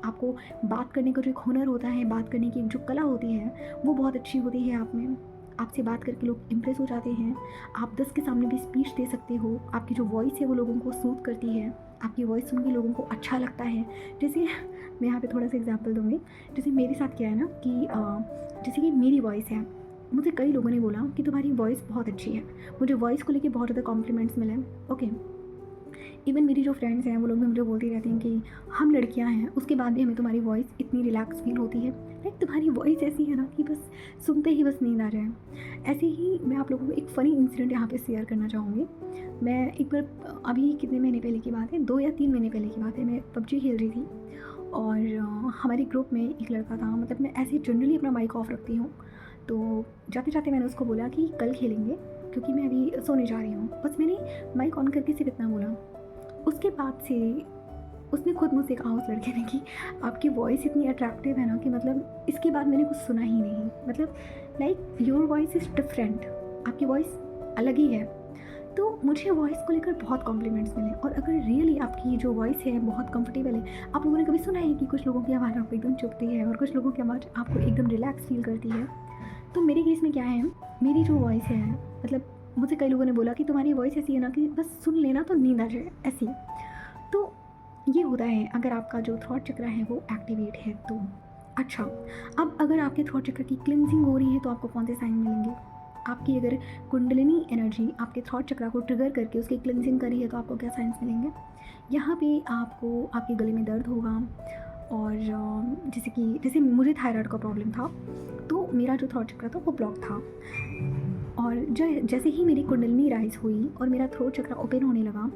आपको बात करने का जो एक हुनर होता है, बात करने की जो कला होती है, वो बहुत अच्छी होती है आप में। आपसे बात करके लोग इम्प्रेस हो जाते हैं। आप 10 के सामने भी स्पीच दे सकते हो। आपकी जो वॉइस है वो लोगों को सूट करती है। आपकी वॉइस सुन के लोगों को अच्छा लगता है। जैसे मैं यहाँ पे थोड़ा सा एग्जांपल दूँगी। जैसे मेरे साथ क्या है ना कि जैसे कि मेरी वॉइस है, मुझे कई लोगों ने बोला कि तुम्हारी वॉइस बहुत अच्छी है। मुझे वॉइस को लेके बहुत ज़्यादा कॉम्प्लीमेंट्स मिले। ओके, इवन मेरी जो फ्रेंड्स हैं वो लोग भी मुझे बोलती रहती हैं कि हम लड़कियां हैं, उसके बाद भी हमें तुम्हारी वॉइस इतनी रिलैक्स फील होती है। लाइक तुम्हारी वॉइस ऐसी है ना कि बस सुनते ही बस नींद आ जाए। ऐसे ही मैं आप लोगों को एक फ़नी इंसिडेंट यहाँ पे शेयर करना चाहूँगी। मैं एक बार, अभी कितने महीने पहले की बात है, 2 या 3 महीने पहले की बात है, मैं पबजी खेल रही थी और हमारे ग्रुप में एक लड़का था। मतलब मैं ऐसे जनरली अपना माइक ऑफ रखती हूँ, तो जाते जाते मैंने उसको बोला कि कल खेलेंगे क्योंकि मैं अभी सोने जा रही हूँ। बस मैंने माइक ऑन करके सिर्फ इतना बोला। उसके बाद से उसने खुद मुझसे कहा, उस लड़के ने, कि आपकी वॉइस इतनी अट्रैक्टिव है ना कि मतलब इसके बाद मैंने कुछ सुना ही नहीं। मतलब like your voice is different, आपकी वॉइस अलग ही है। तो मुझे वॉइस को लेकर बहुत कॉम्प्लीमेंट्स मिले। और अगर रियली आपकी जो वॉइस है बहुत कंफर्टेबल है, आप लोगों ने कभी सुना है कि कुछ लोगों की आवाज़ आपको एकदम चुभती है और कुछ लोगों की आवाज़ आपको एकदम रिलैक्स फील करती है। तो मेरे केस में क्या है, मेरी जो वॉइस है, मतलब मुझे कई लोगों ने बोला कि तुम्हारी वॉइस ऐसी है ना कि बस सुन लेना तो नींद आ जाए, ऐसी। तो ये होता है अगर आपका जो थ्रोट चक्र है वो एक्टिवेट है तो। अच्छा, अब अगर आपके थ्रोट चक्र की क्लिनजिंग हो रही है तो आपको कौन से साइन मिलेंगे। आपकी अगर कुंडलिनी एनर्जी आपके थ्रोट चक्र को ट्रिगर करके उसकी क्लिनजिंग करी है तो आपको क्या साइंस मिलेंगे। यहाँ पे आपको आपके गले में दर्द होगा। और जैसे मुझे थायराइड का प्रॉब्लम था, तो मेरा जो थ्रोट चक्र था वो ब्लॉक था। और जैसे ही मेरी कुंडलिनी राइज हुई और मेरा थ्रोट चक्र ओपन होने लगा,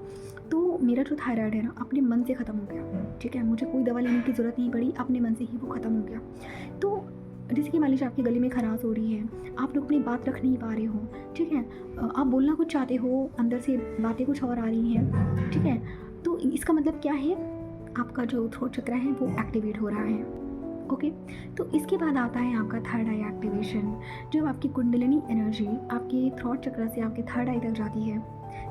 तो मेरा जो थायराइड है ना अपने मन से ख़त्म हो गया। ठीक है, मुझे कोई दवा लेने की ज़रूरत नहीं पड़ी, अपने मन से ही वो ख़त्म हो गया। तो जैसे कि मान लीजिए आपके गले में खराश हो रही है, आप लोग अपनी बात रख नहीं पा रहे हो, ठीक है, आप बोलना कुछ चाहते हो, अंदर से बातें कुछ और आ रही हैं, ठीक है, तो इसका मतलब क्या है, आपका जो थ्रोट चक्र है वो एक्टिवेट हो रहा है। ओके, तो इसके बाद आता है आपका थर्ड आई एक्टिवेशन। जब आपकी कुंडलिनी एनर्जी आपके थ्रोट चक्र से आपके थर्ड आई तक जाती है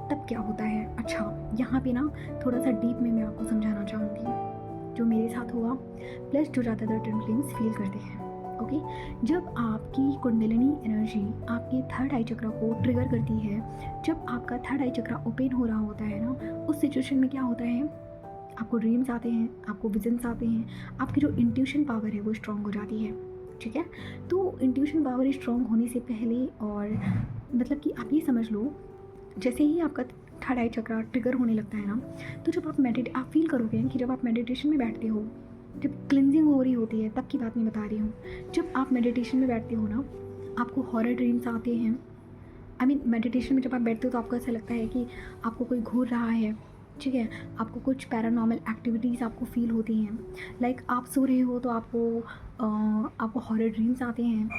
तब क्या होता है। अच्छा, यहाँ पे ना थोड़ा सा डीप में मैं आपको समझाना चाहूँगी जो मेरे साथ हुआ, प्लस जो ज़्यादातर ट्विन फ्लेम्स फील करते हैं। ओके, जब आपकी कुंडलिनी एनर्जी आपके थर्ड आई चक्र को ट्रिगर करती है, जब आपका थर्ड आई चक्र ओपन हो रहा होता है ना, उस सिचुएशन में क्या होता है, आपको ड्रीम्स आते हैं, आपको विजन्स आते हैं, आपकी जो इंट्यूशन पावर है वो स्ट्रॉन्ग हो जाती है। ठीक है, तो इंट्यूशन पावर स्ट्रॉन्ग होने से पहले, और मतलब कि आप ये समझ लो, जैसे ही आपका थर्ड आई चक्र ट्रिगर होने लगता है ना, तो जब आप फील करोगे कि जब आप मेडिटेशन में बैठते हो, जब क्लिनजिंग हो रही होती है, तब की बात मैं बता रही हूँ। जब आप मेडिटेशन में बैठते हो ना, आपको हॉरर ड्रीम्स आते हैं। मेडिटेशन में जब आप बैठते हो तो आपको ऐसा लगता है कि आपको कोई घूर रहा है, ठीक है, आपको कुछ पैरानॉर्मल एक्टिविटीज़ आपको फील होती हैं। लाइक आप सो रहे हो तो आपको हॉरर ड्रीम्स आते हैं,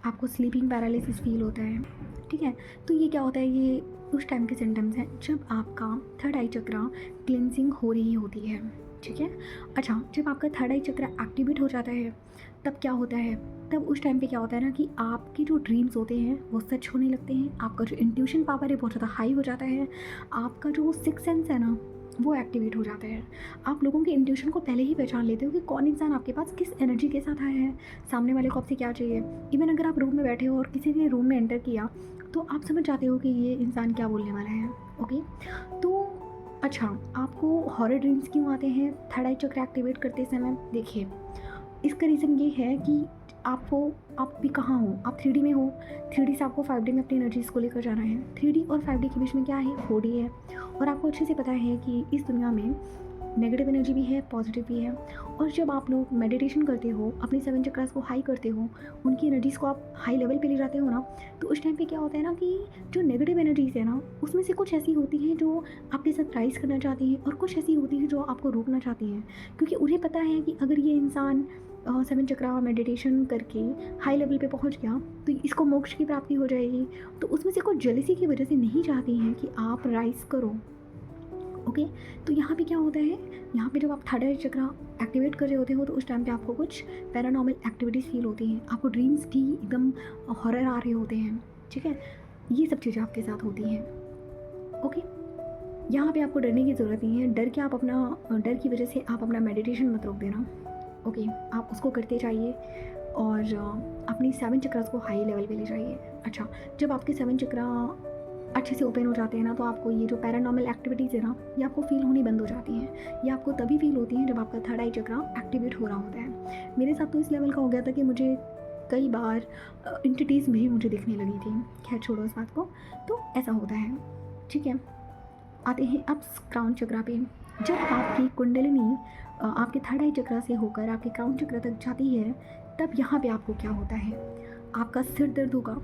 आपको स्लीपिंग पैरालिसिस फील होता है। ठीक है, तो ये क्या होता है, ये उस टाइम के सिम्टम्स हैं जब आपका थर्ड आई चक्र क्लिनजिंग हो रही होती है। ठीक है, अच्छा, जब आपका थर्ड आई चक्र एक्टिवेट हो जाता है तब क्या होता है, तब उस टाइम पे क्या होता है ना कि आपके जो ड्रीम्स होते हैं वो सच होने लगते हैं। आपका जो इंट्यूशन पावर है बहुत ज़्यादा हाई हो जाता है। आपका जो सिक्स सेंस है ना, वो एक्टिवेट हो जाता है। आप लोगों के इंट्यूशन को पहले ही पहचान लेते हो कि कौन इंसान आपके पास किस एनर्जी के साथ आया है, सामने वाले को आपसे क्या चाहिए। इवन अगर आप रूम में बैठे हो और किसी ने रूम में एंटर किया तो आप समझ जाते हो कि ये इंसान क्या बोलने वाला है। ओके, तो अच्छा, आपको हॉरर ड्रीम्स क्यों आते हैं थर्ड आई चक्र एक्टिवेट करते समय? देखिए, इसका रीज़न ये है कि आप भी कहाँ हो, आप 3D में हो। 3D से आपको 5D में अपनी एनर्जीज़ को लेकर जाना है। 3D और 5D के बीच में क्या है? 4D है। और आपको अच्छे से पता है कि इस दुनिया में नेगेटिव एनर्जी भी है, पॉजिटिव भी है। और जब आप लोग मेडिटेशन करते हो, अपने 7 चक्रास को हाई करते हो, उनकी एनर्जीज़ को आप हाई लेवल पे ले जाते हो ना, तो उस टाइम पे क्या होता है ना कि जो नेगेटिव एनर्जीज़ है ना, उसमें से कुछ ऐसी होती हैं जो आपके साथ राइज़ करना चाहती हैं और कुछ ऐसी होती हैं जो आपको रोकना चाहती हैं। क्योंकि उन्हें पता है कि अगर ये इंसान 7 चक्रा मेडिटेशन करके हाई लेवल पे पहुंच गया तो इसको मोक्ष की प्राप्ति हो जाएगी। तो उसमें से कुछ जेलसी की वजह से नहीं चाहती हैं कि आप राइज़ करो। ओके, तो यहाँ पे क्या होता है, यहाँ पे जब आप थर्ड आई चक्रा एक्टिवेट कर रहे होते हो तो उस टाइम पे आपको कुछ पैरानॉर्मल एक्टिविटीज़ फील होती हैं। आपको ड्रीम्स भी एकदम हॉरर आ रहे होते हैं। ठीक है, ये सब चीज़ें आपके साथ होती हैं। ओके, यहाँ पे आपको डरने की ज़रूरत नहीं है। डर की वजह से आप अपना मेडिटेशन मत रोक देना। ओके, आप उसको करते जाइए और अपनी 7 चक्रास को हाई लेवल पे ले जाइए। अच्छा, जब आपके 7 चक्रा अच्छे से ओपन हो जाते हैं ना, तो आपको ये जो पैरानॉर्मल एक्टिविटीज़ है ना, ये आपको फील होनी बंद हो जाती हैं। ये आपको तभी फील होती हैं जब आपका थर्ड आई चक्रा एक्टिवेट हो रहा होता है। मेरे साथ तो इस लेवल का हो गया था कि मुझे कई बार एंटिटीज़ भी मुझे दिखने लगी थी। खैर छोड़ो इस बात को, तो ऐसा होता है। ठीक है, आते हैं अब क्राउन चक्रा पे। जब आपकी कुंडलिनी आपके थर्ड आई चक्रा से होकर आपके क्राउन चक्रा तक जाती है, तब यहाँ पे आपको क्या होता है? आपका सिर दर्द होगा।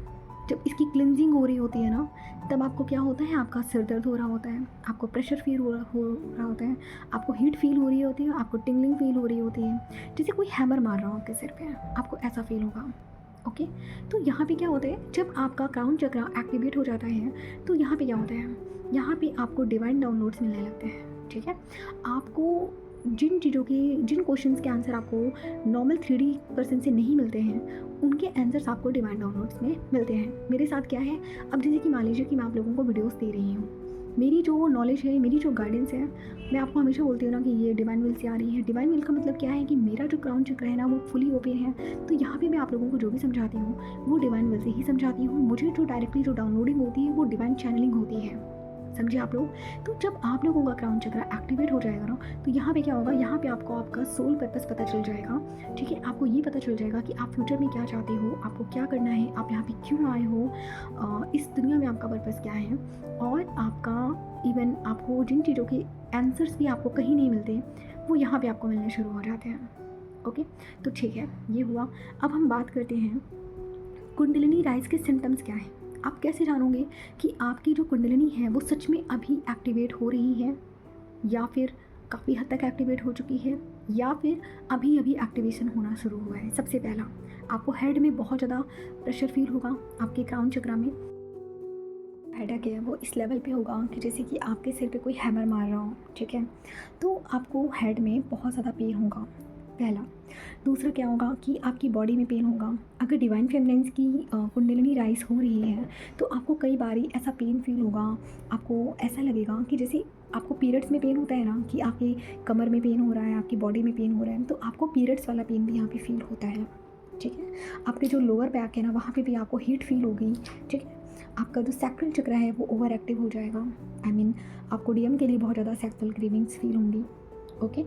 जब इसकी क्लिनजिंग हो रही होती है ना, तब आपको क्या होता है? आपका सिर दर्द हो रहा होता है, आपको प्रेशर फील हो रहा होता है, आपको हीट फील हो रही होती है, आपको टिंगलिंग फील हो रही होती है, जैसे कोई हैमर मार रहा हो आपके सिर पे, आपको ऐसा फील होगा। ओके, तो यहाँ पे क्या होता है, जब आपका क्राउन चक्रा एक्टिवेट हो जाता है तो यहाँ पे क्या होता है, यहाँ पे आपको डिवाइन डाउनलोड्स मिलने लगते हैं। ठीक है, आपको जिन क्वेश्चंस के आंसर आपको नॉर्मल 3D पर्सन से नहीं मिलते हैं, उनके आंसर्स आपको डिवाइन डाउनलोड्स में मिलते हैं। मेरे साथ क्या है, अब जैसे कि मान लीजिए कि मैं आप लोगों को वीडियोस दे रही हूँ, मेरी जो नॉलेज है, मेरी जो गाइडेंस है, मैं आपको हमेशा बोलती हूँ ना कि ये डिवाइन विल से आ रही है। डिवाइन विल का मतलब क्या है कि मेरा जो क्राउन चक्र है ना, वो फुली ओपन है। तो यहाँ पे मैं आप लोगों को जो भी समझाती हूँ वो डिवाइन विल से ही समझाती हूँ। मुझे जो डायरेक्टली जो डाउनलोडिंग होती है वो डिवाइन चैनलिंग होती है। समझे आप लोग? तो जब आप लोगों का क्राउन चक्र एक्टिवेट हो जाएगा ना, तो यहाँ पे क्या होगा, यहाँ पे आपको आपका सोल पर्पस पता चल जाएगा। ठीक है, आपको ये पता चल जाएगा कि आप फ्यूचर में क्या चाहते हो, आपको क्या करना है, आप यहाँ पे क्यों आए हो, इस दुनिया में आपका पर्पस क्या है। और आपका इवन आपको जिन चीज़ों के आंसर्स भी आपको कहीं नहीं मिलते, वो यहाँ पे आपको मिलने शुरू हो जाते हैं। ओके, तो ठीक है, ये हुआ। अब हम बात करते हैं कुंडलिनी राइज के सिम्टम्स क्या हैं। आप कैसे जानोगे कि आपकी जो कुंडलिनी है वो सच में अभी एक्टिवेट हो रही है, या फिर काफ़ी हद तक एक्टिवेट हो चुकी है, या फिर अभी अभी एक्टिवेशन होना शुरू हुआ है? सबसे पहला, आपको हेड में बहुत ज़्यादा प्रेशर फील होगा। आपके क्राउन चक्रा में हेडेक है वो इस लेवल पे होगा कि जैसे कि आपके सिर पे कोई हैमर मार रहा हो। ठीक है, तो आपको हेड में बहुत ज़्यादा पेन होगा, पहला। दूसरा क्या होगा कि आपकी बॉडी में पेन होगा। अगर डिवाइन फेमिनिन्स की कुंडलिनी राइज हो रही है तो आपको कई बारी ऐसा पेन फील होगा। आपको ऐसा लगेगा कि जैसे आपको पीरियड्स में पेन होता है ना, कि आपकी कमर में पेन हो रहा है, आपकी बॉडी में पेन हो रहा है, तो आपको पीरियड्स वाला पेन भी यहाँ पे फील होता है। ठीक है, आपके जो लोअर बैक है ना, वहाँ पे भी आपको हीट फील होगी। ठीक है, आपका जो सैक्रल चक्र है वो ओवर एक्टिव हो जाएगा। आपको डीएम के लिए बहुत ज़्यादा सेक्सुअल क्रेविंग्स फील होंगी। ओके,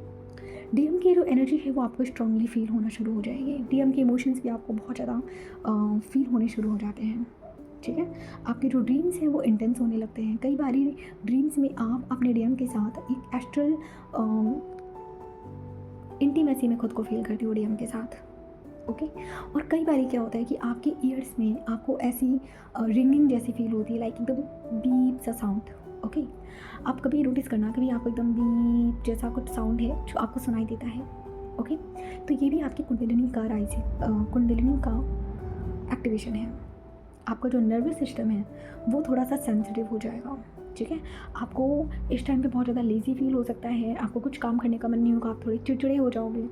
डीएम की जो एनर्जी है वो आपको स्ट्रांगली फील होना शुरू हो जाएगी। डीएम के इमोशंस भी आपको बहुत ज़्यादा फील होने शुरू हो जाते हैं। ठीक है, आपके जो ड्रीम्स हैं वो इंटेंस होने लगते हैं। कई बारी ड्रीम्स में आप अपने डीएम के साथ एक एस्ट्रल इंटीमेसी में खुद को फील करती हो डीएम के साथ। ओके, और कई बारी क्या होता है कि आपके ईयर्स में आपको ऐसी रिंगिंग जैसी फील होती है, लाइक एकदम बीप सा साउंड। ओके, आप कभी नोटिस करना, कभी आपको एकदम बीप जैसा कुछ साउंड है जो आपको सुनाई देता है। ओके, तो ये भी आपकी कुंडलिनी का राइज है, कुंडलिनी का एक्टिवेशन है। आपका जो नर्वस सिस्टम है वो थोड़ा सा सेंसिटिव हो जाएगा। ठीक है, आपको इस टाइम पे बहुत ज़्यादा लेज़ी फील हो सकता है। आपको कुछ काम करने का मन नहीं होगा, आप थोड़े चिड़चिड़े हो जाओगे,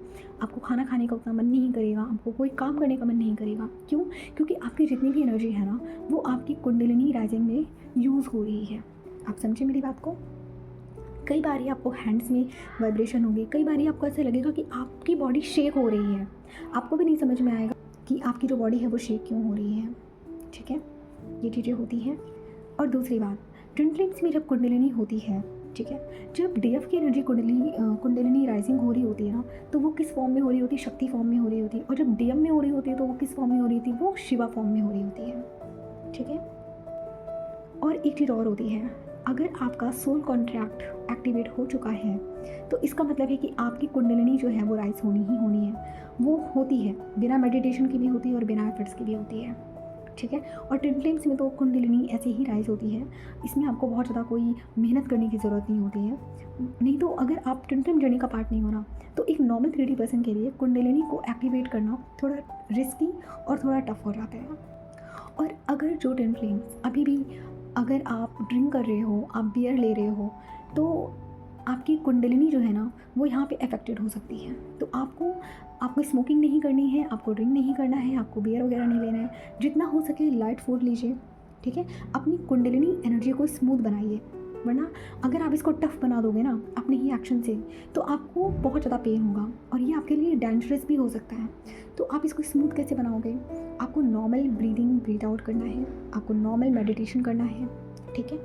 आपको खाना खाने का उतना मन नहीं करेगा, आपको कोई काम करने का मन नहीं करेगा। क्यों? क्योंकि आपकी जितनी भी एनर्जी है ना, वो आपकी कुंडलिनी राइजिंग में यूज़ हो रही है। आप समझे मेरी बात को? कई बार ही आपको हैंड्स में वाइब्रेशन होगी, कई बार ही आपको ऐसा लगेगा कि आपकी बॉडी शेक हो रही है, आपको भी नहीं समझ में आएगा कि आपकी जो बॉडी है वो शेक क्यों हो रही है। ठीक है, ये चीज़ें होती हैं। और दूसरी बात, ट्विन फ्लेम्स में जब कुंडलिनी होती है, ठीक है, जब डीएफ की एनर्जी कुंडलिनी राइजिंग हो रही होती है ना, तो वो किस फॉर्म में हो रही होती है? शक्ति फॉर्म में हो रही होती है। और जब डीएम में हो रही होती है तो वो किस फॉर्म में हो रही होती है? वो शिवा फॉर्म में हो रही होती है। ठीक है, और एक चीज़ और होती है, अगर आपका सोल कॉन्ट्रैक्ट एक्टिवेट हो चुका है तो इसका मतलब है कि आपकी कुंडलिनी जो है वो राइज होनी ही होनी है। वो होती है, बिना मेडिटेशन की भी होती है और बिना एफर्ट्स की भी होती है। ठीक है, और ट्विन फ्लेम्स में तो कुंडलिनी ऐसे ही राइज होती है, इसमें आपको बहुत ज़्यादा कोई मेहनत करने की ज़रूरत नहीं होती है। नहीं तो अगर आप ट्विन फ्लेम जर्नी का पार्ट नहीं हो ना, तो एक नॉर्मल 3D पर्सन के लिए कुंडलिनी को एक्टिवेट करना थोड़ा रिस्की और थोड़ा टफ हो जाता है। और अगर जो ट्विन फ्लेम्स अभी भी, अगर आप ड्रिंक कर रहे हो, आप बियर ले रहे हो, तो आपकी कुंडलिनी जो है ना वो यहाँ पे अफेक्टेड हो सकती है। तो आपको स्मोकिंग नहीं करनी है, आपको ड्रिंक नहीं करना है, आपको बियर वगैरह नहीं लेना है। जितना हो सके लाइट फूड लीजिए। ठीक है, अपनी कुंडलिनी एनर्जी को स्मूथ बनाइए, वरना अगर आप इसको टफ बना दोगे ना अपने ही एक्शन से, तो आपको बहुत ज़्यादा पेन होगा और ये आपके लिए डेंजरस भी हो सकता है। तो आप इसको स्मूथ कैसे बनाओगे? आपको नॉर्मल ब्रीद आउट करना है, आपको नॉर्मल मेडिटेशन करना है। ठीक है,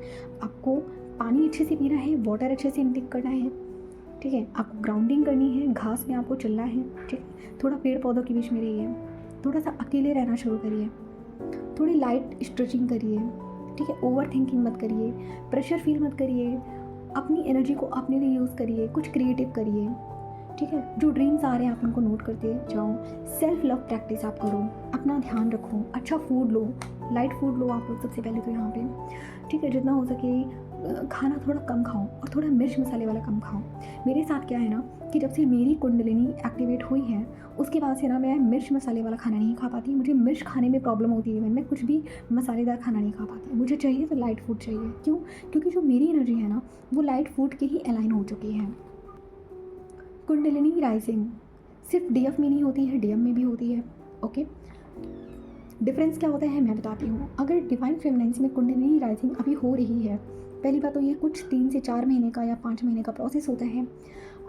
आपको पानी अच्छे से पीना है, वाटर अच्छे से इनटेक करना है। ठीक है, आपको ग्राउंडिंग करनी है, घास में आपको चलना है। ठीक है, थोड़ा पेड़ पौधों के बीच में रहिए, थोड़ा सा अकेले रहना शुरू करिए, थोड़ी लाइट स्ट्रेचिंग करिए। ठीक है, ओवर थिंकिंग मत करिए, प्रेशर फील मत करिए, अपनी एनर्जी को अपने लिए यूज़ करिए, कुछ क्रिएटिव करिए। ठीक है, जो ड्रीम्स आ रहे हैं आप उनको नोट करते जाओ। सेल्फ लव प्रैक्टिस आप करो, अपना ध्यान रखो, अच्छा फूड लो, लाइट फूड लो आप लोग सबसे पहले तो यहाँ पे। ठीक है, जितना हो सके खाना थोड़ा कम खाओ और थोड़ा मिर्च मसाले वाला कम खाओ। मेरे साथ क्या है ना कि जब से मेरी कुंडलिनी एक्टिवेट हुई है उसके बाद से ना मैं मिर्च मसाले वाला खाना नहीं खा पाती। मुझे मिर्च खाने में प्रॉब्लम होती है, मैं कुछ भी मसालेदार खाना नहीं खा पाती। मुझे चाहिए तो लाइट फूड चाहिए। क्यों? क्योंकि जो मेरी एनर्जी है ना वो लाइट फूड के ही अलाइन हो चुकी है। कुंडलिनी राइजिंग सिर्फ डीएफ में नहीं होती है, डीएम में भी होती है। ओके, डिफरेंस क्या होता है मैं बताती हूँ। अगर डिवाइन फेमिनिन्स में कुंडलिनी राइजिंग अभी हो रही है, पहली बात तो ये कुछ 3 से 4 महीने का या 5 महीने का प्रोसेस होता है।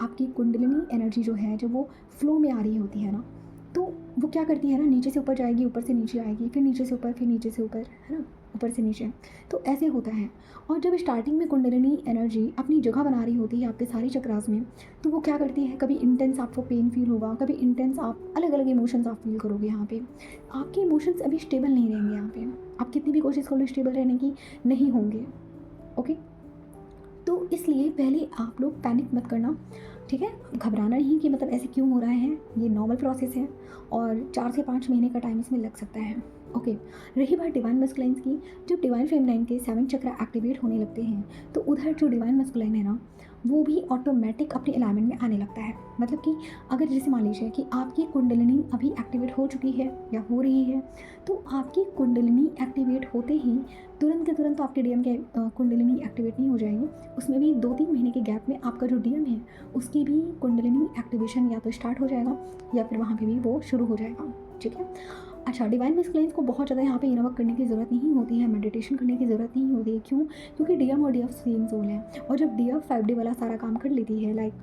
आपकी कुंडलिनी एनर्जी जो है, जब वो फ्लो में आ रही होती है ना, तो वो क्या करती है ना, नीचे से ऊपर जाएगी, ऊपर से नीचे आएगी, फिर नीचे से ऊपर, फिर नीचे से ऊपर, है ना, ऊपर से नीचे। तो ऐसे होता है। और जब स्टार्टिंग में कुंडलिनी एनर्जी अपनी जगह बना रही होती है आपके सारे चक्रास में, तो वो क्या करती है, कभी इंटेंस आपको पेन फील होगा, कभी इंटेंस आप अलग अलग इमोशंस आप फील करोगे। यहाँ पे आपके इमोशंस अभी स्टेबल नहीं रहेंगे। यहाँ पे आप कितनी भी कोशिश कर लो स्टेबल रहने की, नहीं होंगे। ओके, तो इसलिए पहले आप लोग पैनिक मत करना। ठीक है, घबराना नहीं कि मतलब ऐसे क्यों हो रहा है, ये नॉर्मल प्रोसेस है और 4 से 5 महीने का टाइम इसमें लग सकता है। ओके, रही बात डिवाइन मस्कुलाइन की, जब डिवाइन फेमिनाइन के 7 चक्र एक्टिवेट होने लगते हैं तो उधर जो डिवाइन मस्कुलाइन है ना वो भी ऑटोमेटिक अपने अलाइनमेंट में आने लगता है। मतलब कि अगर जैसे मान लीजिए कि आपकी कुंडलिनी अभी एक्टिवेट हो चुकी है या हो रही है, तो आपकी कुंडलिनी एक्टिवेट होते ही तुरंत के तुरंत तो आपके डीएम के कुंडलिनी एक्टिवेट नहीं हो जाएंगे। उसमें भी 2-3 महीने के गैप में आपका जो डीएम है उसकी भी कुंडलिनी एक्टिवेशन या तो स्टार्ट हो जाएगा या फिर वहाँ पे भी वो शुरू हो जाएगा। ठीक है, अच्छा, डिवाइन मस्कुलाइन्स को बहुत ज़्यादा यहाँ पे इनवर्क करने की ज़रूरत नहीं होती है, मेडिटेशन करने की ज़रूरत नहीं होती है। क्यों? क्योंकि डीएम और डीएफ सेम सोल है। और जब डीएफ 5D वाला सारा काम कर लेती है, लाइक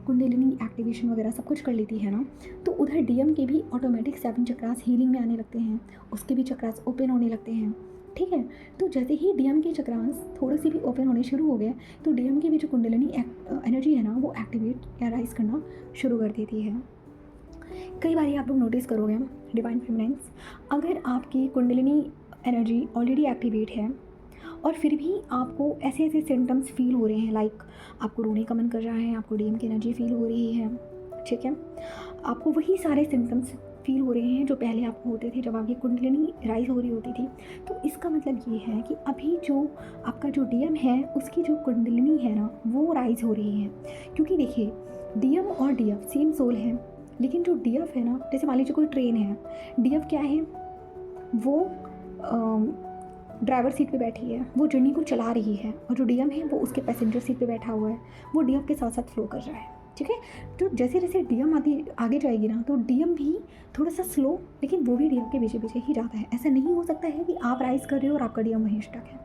कुंडलिनी एक्टिवेशन वगैरह सब कुछ कर लेती है ना, तो उधर डीएम के भी ऑटोमेटिक 7 चक्रास हीलिंग में आने लगते हैं, उसके भी चक्रास ओपन होने लगते हैं। ठीक है, तो जैसे ही डीएम के चक्रास थोड़े से भी ओपन होने शुरू हो गए तो डीएम की भी जो कुंडलिनी एनर्जी है ना वो एक्टिवेट या राइज करना शुरू कर देती है। कई बार आप लोग नोटिस करोगे डिवाइन फेमिनाइन्स, अगर आपकी कुंडलिनी एनर्जी ऑलरेडी एक्टिवेट है और फिर भी आपको ऐसे ऐसे सिम्टम्स फील हो रहे हैं, लाइक आपको रोने का मन कर रहा है, आपको डीएम की एनर्जी फील हो रही है, ठीक है, आपको वही सारे सिम्टम्स फील हो रहे हैं जो पहले आपको होते थे जब आपकी कुंडलिनी राइज हो रही होती थी, तो इसका मतलब ये है कि अभी जो आपका जो डीएम है उसकी जो कुंडलिनी है ना वो राइज हो रही है। क्योंकि देखिए, डीएम और डीएफ सेम सोल है, लेकिन जो डीएफ है ना, जैसे मान लीजिए कोई ट्रेन है, डीएफ क्या है, वो ड्राइवर सीट पे बैठी है, वो जर्नी को चला रही है, और जो डीएम है वो उसके पैसेंजर सीट पे बैठा हुआ है, वो डीएफ के साथ साथ फ्लो कर रहा है। ठीक है, तो जैसे जैसे डीएम आगे जाएगी ना तो डीएम भी थोड़ा सा स्लो, लेकिन वो भी डीएम के पीछे पीछे ही जाता है। ऐसा नहीं हो सकता है कि आप राइज कर रहे हो और आपका डीएम वहीं स्टक है।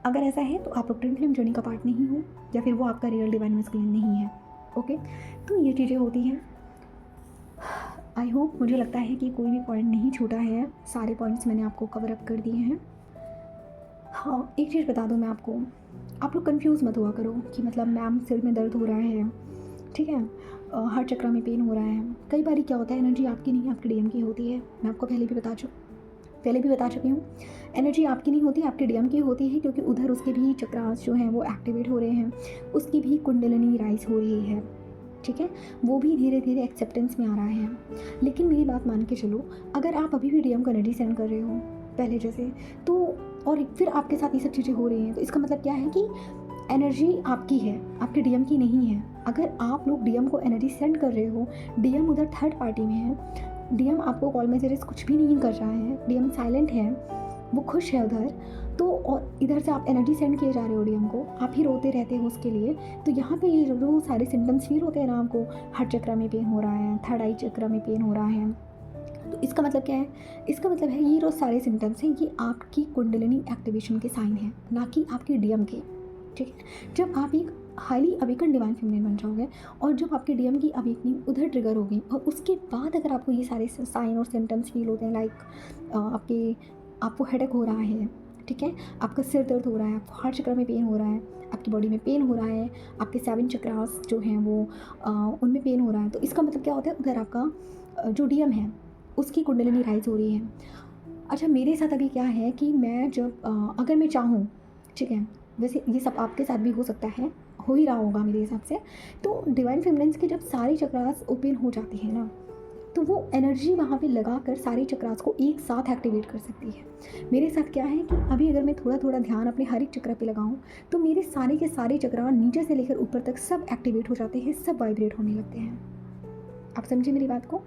अगर ऐसा है तो आप लोग ट्विन फ्लेम जर्नी का पार्ट नहीं हो, या फिर वो आपका रियल डिवाइन मस्कुलिन नहीं है। ओके, तो ये चीज़ें होती हैं। आई होप, मुझे लगता है कि कोई भी पॉइंट नहीं छूटा है, सारे पॉइंट्स मैंने आपको कवर अप कर दिए हैं। हाँ, एक चीज़ बता दूँ मैं आपको, आप लोग कंफ्यूज मत हुआ करो कि मतलब मैम सिर में दर्द हो रहा है, ठीक है, हर चक्र में पेन हो रहा है। कई बार क्या होता है, एनर्जी आपकी नहीं आपके डीएम की होती है। मैं आपको पहले भी बता चुकी हूँ, एनर्जी आपकी नहीं होती, आपके डीएम की होती है, क्योंकि उधर उसके भी चक्रास जो हैं वो एक्टिवेट हो रहे हैं, उसकी भी कुंडलिनी राइज हो रही है, ठीक है, वो भी धीरे धीरे एक्सेप्टेंस में आ रहा है। लेकिन मेरी बात मान के चलो, अगर आप अभी भी डीएम को एनर्जी सेंड कर रहे हो पहले जैसे, तो और फिर आपके साथ ये सब चीज़ें हो रही हैं, तो इसका मतलब क्या है कि एनर्जी आपकी है, आपके डीएम की नहीं है। अगर आप लोग डीएम को एनर्जी सेंड कर रहे हो, डीएम उधर थर्ड पार्टी में है, डीएम आपको कॉल मैसेजेस कुछ भी नहीं कर रहा है, डीएम साइलेंट है, वो खुश है उधर, तो और इधर से आप एनर्जी सेंड किए जा रहे हो डीएम को, आप ही रोते रहते हो उसके लिए, तो यहाँ पे ये जो सारे सिम्टम्स फील होते हैं ना आपको, हार्ट चक्र में पेन हो रहा है, थर्ड आई चक्र में पेन हो रहा है, तो इसका मतलब क्या है, इसका मतलब है ये जो सारे सिम्टम्स हैं ये आपकी कुंडलिनी एक्टिवेशन के साइन हैं, ना कि आपके डीएम के, ठीक है। जब आप एक हाईली अवेकन डिवाइन फेमिनिन बन जाओगे और जब आपके डीएम की अवेकनिंग उधर ट्रिगर होगी, और उसके बाद अगर आपको ये सारे साइन और सिम्टम्स फील होते हैं, लाइक आपको हेडेक हो रहा है, ठीक है, आपका सिर दर्द हो रहा है, आपको हार्ट चक्र में पेन हो रहा है, आपकी बॉडी में पेन हो रहा है, आपके 7 चक्रास जो हैं वो उनमें पेन हो रहा है, तो इसका मतलब क्या होता है, उधर आपका जो डीएम है उसकी कुंडलिनी राइज हो रही है। अच्छा, मेरे साथ अभी क्या है कि मैं जब अगर मैं चाहूँ, ठीक है, वैसे ये सब आपके साथ भी हो सकता है, हो ही रहा होगा मेरे हिसाब से, तो डिवाइन फेमिनिन्स के जब सारे चक्रास ओपन हो जाती है ना, तो वो एनर्जी वहाँ पे लगा कर सारे चक्रास को एक साथ एक्टिवेट कर सकती है। मेरे साथ क्या है कि अभी अगर मैं थोड़ा थोड़ा ध्यान अपने हर एक चक्र पे लगाऊं, तो मेरे सारे के सारे चक्रा नीचे से लेकर ऊपर तक सब एक्टिवेट हो जाते हैं, सब वाइब्रेट होने लगते हैं। आप समझे मेरी बात को?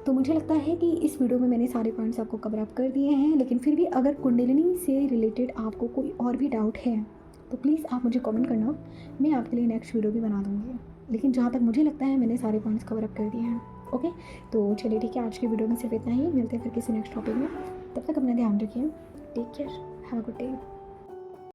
तो मुझे लगता है कि इस वीडियो में मैंने सारे पॉइंट्स आपको कवर अप कर दिए हैं, लेकिन फिर भी अगर कुंडलिनी से रिलेटेड आपको कोई और भी डाउट है तो प्लीज़ आप मुझे कमेंट करना, मैं आपके लिए नेक्स्ट वीडियो भी बना दूँगी। लेकिन जहाँ तक मुझे लगता है मैंने सारे पॉइंट्स कवर अप कर दिए हैं। ओके, तो चलिए ठीक है, आज की वीडियो में सिर्फ इतना ही, मिलते हैं फिर किसी नेक्स्ट टॉपिक में। तब तक अपना ध्यान रखिए, take care, have a good day.